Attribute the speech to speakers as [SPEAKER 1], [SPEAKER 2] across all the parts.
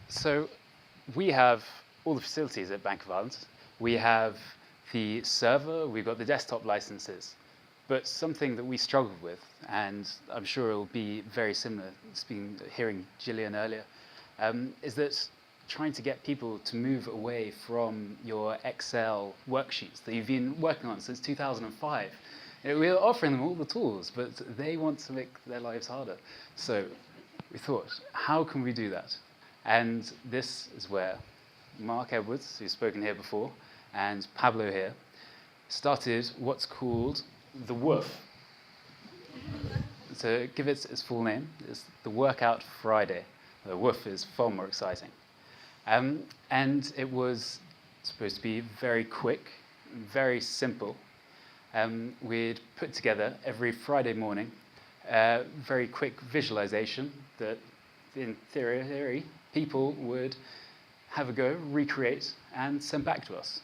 [SPEAKER 1] So we have all the facilities at Bank of Ireland. We have the server, we've got the desktop licenses. But something that we struggled with, and I'm sure it will be very similar, hearing Gillian earlier, is that trying to get people to move away from your Excel worksheets that you've been working on since 2005. We're offering them all the tools, but they want to make their lives harder. So we thought, how can we do that? And this is where Mark Edwards, who's spoken here before, and Pablo here, started what's called the WOOF. To give it its full name, it's the Workout Friday. The WOOF is far more exciting. And it was supposed to be very quick, very simple. We'd put together every Friday morning a very quick visualization that, in theory, people would have a go, recreate, and send back to us.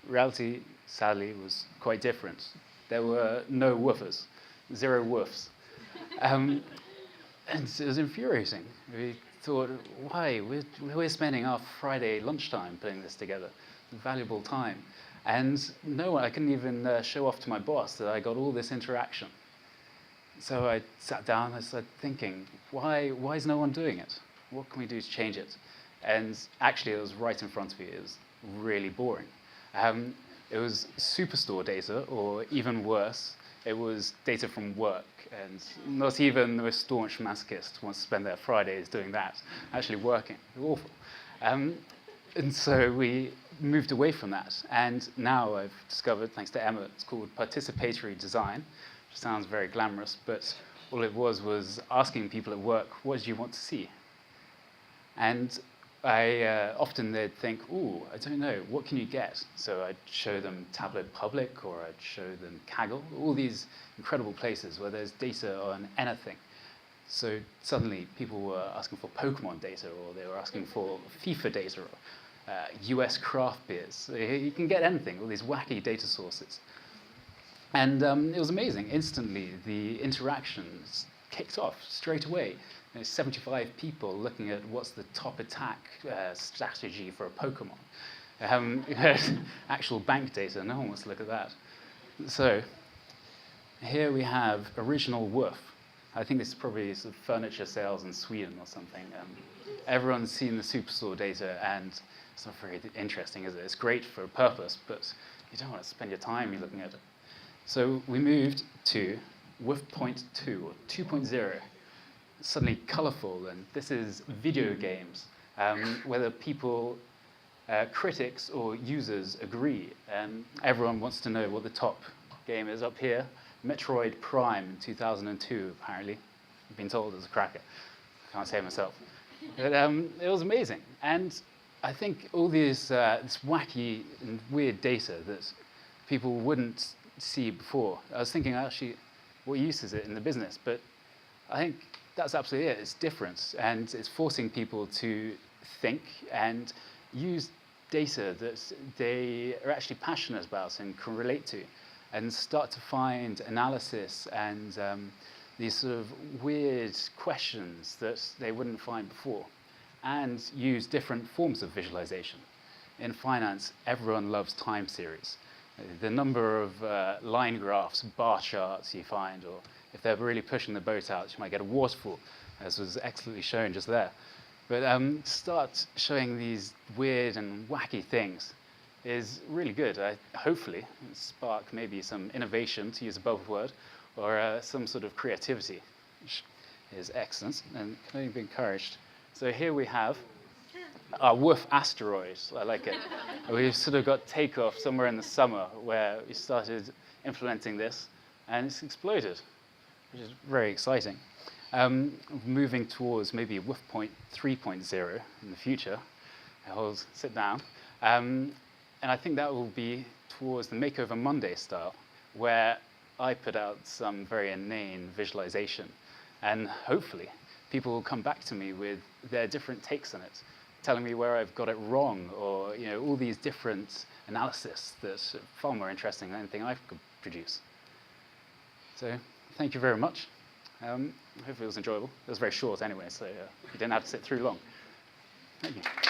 [SPEAKER 1] Reality, sadly, was quite different. There were no woofers, 0 woofs. And it was infuriating. We thought, why? We're spending our Friday lunchtime putting this together, valuable time. And no one, I couldn't even show off to my boss that I got all this interaction. So I sat down and I started thinking, why is no one doing it? What can we do to change it? And actually, it was right in front of you. It was really boring. It was Superstore data, or even worse, it was data from work. And not even the most staunch masochist wants to spend their Fridays doing that, actually working. It was awful. And so we moved away from that. And now I've discovered, thanks to Emma, it's called participatory design, which sounds very glamorous, but all it was asking people at work, what do you want to see? And often they'd think, ooh, I don't know, what can you get? So I'd show them Tableau Public, or I'd show them Kaggle, all these incredible places where there's data on anything. So suddenly people were asking for Pokemon data, or they were asking for FIFA data, or US craft beers. You can get anything, all these wacky data sources. And it was amazing. Instantly, the interactions kicked off straight away. 75 people looking at what's the top attack strategy for a Pokemon. Actual bank data, no one wants to look at that. So here we have original WOOF. I think this is probably sort of furniture sales in Sweden or something. Everyone's seen the Superstore data, and it's not very interesting, is it? It's great for a purpose, but you don't want to spend your time looking at it. So we moved to WOOF.2, or 2.0. Suddenly colorful, and this is video games, whether people, critics or users agree. Everyone wants to know what the top game is up here. Metroid Prime in 2002, apparently. I've been told it's a cracker. Can't say it myself. But it was amazing. And I think all this wacky and weird data that people wouldn't see before. I was thinking, actually, what use is it in the business? But I think that's absolutely it. It's different, and it's forcing people to think and use data that they are actually passionate about and can relate to, and start to find analysis and these sort of weird questions that they wouldn't find before, and use different forms of visualization. In finance, everyone loves time series. The number of line graphs, bar charts you find, or if they're really pushing the boat out, you might get a waterfall, as was excellently shown just there. But start showing these weird and wacky things is really good. Hopefully spark maybe some innovation, to use a buzzword, or some sort of creativity, which is excellent and can only be encouraged. So here we have our WOOF asteroid. I like it. We've sort of got takeoff somewhere in the summer where we started implementing this, and it's exploded, which is very exciting. Moving towards maybe WOOF 3.0 in the future. I'll sit down. And I think that will be towards the Makeover Monday style, where I put out some very inane visualization. And hopefully, people will come back to me with their different takes on it, telling me where I've got it wrong, or all these different analysis that's far more interesting than anything I could produce. So thank you very much. Hopefully it was enjoyable. It was very short anyway, so you didn't have to sit through long. Thank you.